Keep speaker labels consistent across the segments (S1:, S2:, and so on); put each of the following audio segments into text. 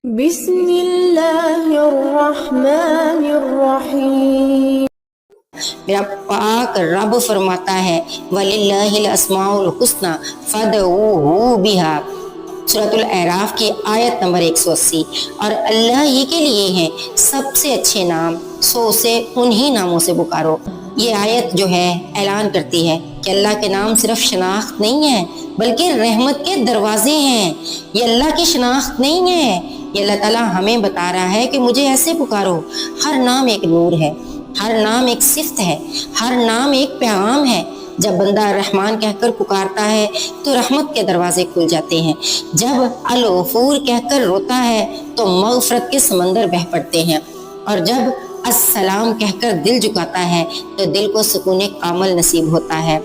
S1: بسم اللہ الرحمن الرحیم۔
S2: میرا پاک رب فرماتا ہے وَلِلَّهِ الْأَسْمَاءُ الْحُسْنَى فَادْعُوهُ بِهَا، سورۃ الاعراف کی آیت نمبر 180۔ اور اللہ ہی کے لیے ہیں سب سے اچھے نام، سو اسے انہی ناموں سے پکارو۔ یہ آیت جو ہے اعلان کرتی ہے کہ اللہ کے نام صرف شناخت نہیں ہے بلکہ رحمت کے دروازے ہیں۔ یہ اللہ کی شناخت نہیں ہے، یہ اللہ تعالیٰ ہمیں بتا رہا ہے کہ مجھے ایسے پکارو۔ ہر نام ایک نور ہے، ہر نام ایک صفت ہے، ہر نام ایک پیغام ہے۔ جب بندہ رحمان کہہ کر پکارتا ہے تو رحمت کے دروازے کھل جاتے ہیں، جب الغفور کہہ کر روتا ہے تو مغفرت کے سمندر بہہ پڑتے ہیں، اور جب السلام کہہ کر دل جھکاتا ہے تو دل کو سکون کامل نصیب ہوتا ہے۔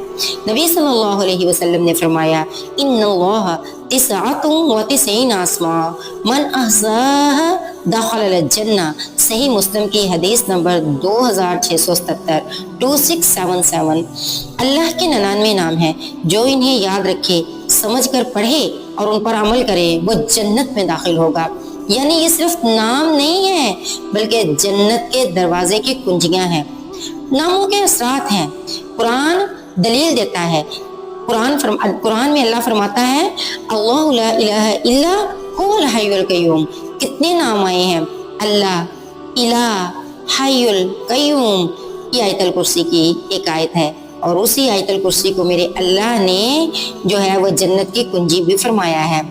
S2: نبی صلی اللہ علیہ وسلم نے فرمایا ان اللہ تسعۃ و تسعین اسماء من احصاها دخل الجنہ، صحیح مسلم کی حدیث نمبر 2677 2677۔ اللہ کے 99 نام ہیں، جو انہیں یاد رکھے، سمجھ کر پڑھے اور ان پر عمل کرے وہ جنت میں داخل ہوگا۔ یعنی یہ صرف نام نہیں ہے بلکہ جنت کے دروازے کی کنجیاں ہیں، ناموں کے اثرات ہیں۔ قرآن دلیل دیتا ہے، قرآن میں اللہ فرماتا ہے اللہ لا الہ الا هو الحی القیوم۔ کتنے نام آئے ہیں؟ اللہ، الہ، حی القیوم۔ یہ آیت الکرسی کی ایک آیت ہے، اور اسی آیت الکرسی کو میرے اللہ نے جو ہے وہ جنت کی کنجی بھی فرمایا ہے۔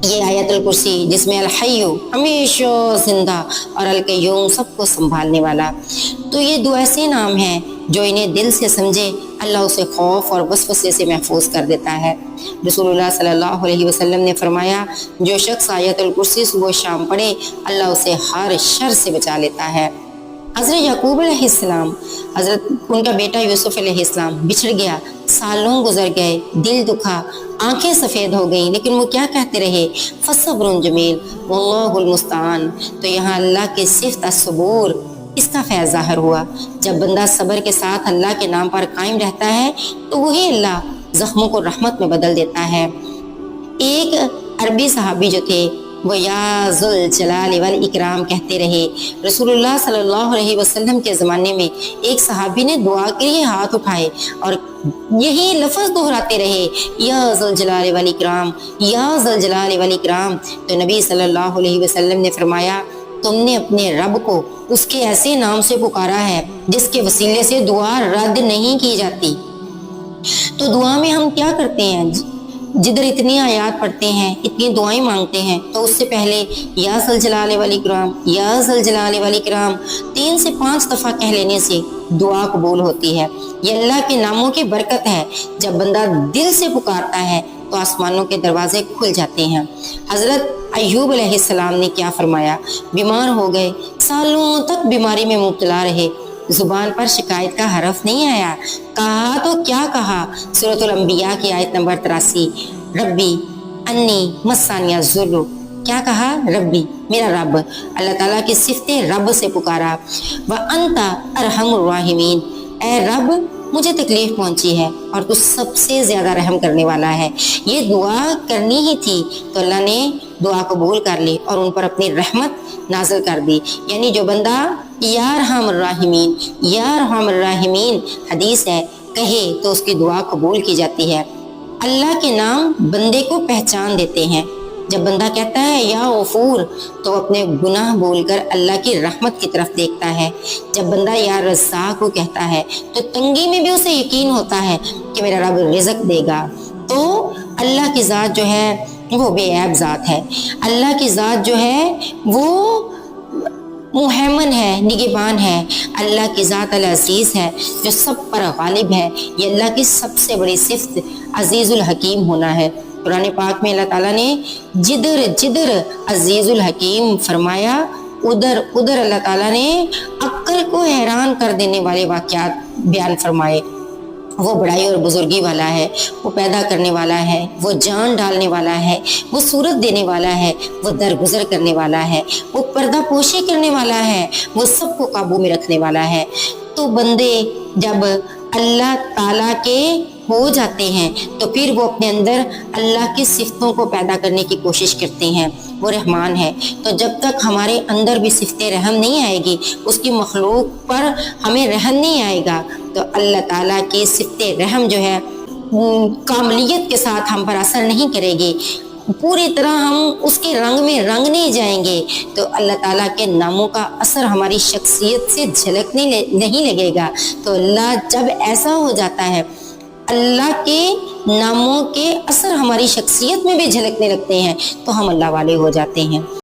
S2: یہ آیت الکرسی جس میں الحی ہمیشہ زندہ اور القیوم سب کو سنبھالنے والا، تو یہ دو ایسے نام ہیں جو انہیں دل سے سمجھے اللہ اسے خوف اور وسوسے سے محفوظ کر دیتا ہے۔ رسول اللہ صلی اللہ علیہ وسلم نے فرمایا جو شخص آیت الکرسی صبح شام پڑھے اللہ اسے ہر شر سے بچا لیتا ہے۔ حضرت یعقوب علیہ السلام، ان کا بیٹا یوسف علیہ السلام بچھڑ گیا، سالوں گزر گئے، دل دکھا، آنکھیں سفید ہو گئیں، لیکن وہ کیا کہتے رہے؟ فصبر جمیل واللہ المستعان۔ تو یہاں اللہ کی صفت الصبور، اس کا فیض ظاہر ہوا۔ جب بندہ صبر کے ساتھ اللہ کے نام پر قائم رہتا ہے تو وہی اللہ زخموں کو رحمت میں بدل دیتا ہے۔ ایک عربی صحابی جو تھے وہ یا ذوالجلال والاکرام کہتے رہے۔ رسول اللہ صلی اللہ علیہ وسلم کے زمانے میں ایک صحابی نے دعا کے لیے ہاتھ اٹھائے اور یہی لفظ دہراتے رہے یا ذوالجلال والاکرام، یا ذوالجلال والاکرام۔ تو نبی صلی اللہ علیہ وسلم نے فرمایا تم نے اپنے رب کو اس کے ایسے نام سے پکارا ہے جس کے وسیلے سے دعا رد نہیں کی جاتی۔ تو دعا میں ہم کیا کرتے ہیں؟ جدھر اتنی آیات پڑھتے ہیں، اتنی دعائیں مانگتے ہیں، تو اس سے پہلے یا ذوالجلال والاکرام، یا ذوالجلال والاکرام 3 سے 5 دفعہ کہہ لینے سے دعا قبول ہوتی ہے۔ یہ اللہ کے ناموں کی برکت ہے، جب بندہ دل سے پکارتا ہے تو آسمانوں کے دروازے کھل جاتے ہیں۔ حضرت ایوب علیہ السلام نے کیا فرمایا؟ بیمار ہو گئے، سالوں تک بیماری میں مبتلا رہے، زبان پر شکایت کا حرف نہیں آیا، کہا تو کیا کہا؟ سورۃ الانبیاء کی آیت نمبر 83 ربی انی مسانی الضر، کیا کہا؟ ربی، میرا رب۔ اللہ تعالیٰ کی صفت رب سے پکارا۔ وَأَنْتَ أَرْحَمُ الرَّاحِمِينَ، اے رب مجھے تکلیف پہنچی ہے اور تو سب سے زیادہ رحم کرنے والا ہے۔ یہ دعا کرنی ہی تھی تو اللہ نے دعا قبول کر لی اور ان پر اپنی رحمت نازل کر دی۔ یعنی جو بندہ یا ارحم الراحمین، یا ارحم الراحمین حدیث ہے کہے تو اس کی دعا قبول کی جاتی ہے۔ اللہ کے نام بندے کو پہچان دیتے ہیں۔ جب بندہ کہتا ہے یا غفور تو اپنے گناہ بول کر اللہ کی رحمت کی طرف دیکھتا ہے۔ جب بندہ یا رزاق کو کہتا ہے تو تنگی میں بھی اسے یقین ہوتا ہے کہ میرا رب رزق دے گا۔ تو اللہ کی ذات جو ہے وہ بے عیب ذات ہے، اللہ کی ذات جو ہے وہ محیمن ہے، نگہبان ہے۔ اللہ کی ذات العزیز ہے جو سب پر غالب ہے۔ یہ اللہ کی سب سے بڑی صفت عزیز الحکیم ہونا ہے۔ قرآن پاک میں اللہ تعالیٰ نے جدھر جدھر عزیز الحکیم فرمایا ادھر ادھر اللہ تعالیٰ نے عقل کو حیران کر دینے والے واقعات بیان فرمائے۔ وہ بڑائی اور بزرگی والا ہے، وہ پیدا کرنے والا ہے، وہ جان ڈالنے والا ہے، وہ صورت دینے والا ہے، وہ درگزر کرنے والا ہے، وہ پردہ پوشی کرنے والا ہے، وہ سب کو قابو میں رکھنے والا ہے۔ تو بندے جب اللہ تعالیٰ کے ہو جاتے ہیں تو پھر وہ اپنے اندر اللہ کی صفتوں کو پیدا کرنے کی کوشش کرتے ہیں۔ وہ رحمان ہے، تو جب تک ہمارے اندر بھی صفت رحم نہیں آئے گی، اس کی مخلوق پر ہمیں رحم نہیں آئے گا، تو اللہ تعالیٰ کی صفت رحم جو ہے کاملیت کے ساتھ ہم پر اثر نہیں کرے گی، پوری طرح ہم اس کے رنگ میں رنگ نہیں جائیں گے، تو اللہ تعالیٰ کے ناموں کا اثر ہماری شخصیت سے جھلکنے نہیں لگے گا۔ تو اللہ جب ایسا ہو جاتا ہے، اللہ کے ناموں کے اثر ہماری شخصیت میں بھی جھلکنے لگتے ہیں، تو ہم اللہ والے ہو جاتے ہیں۔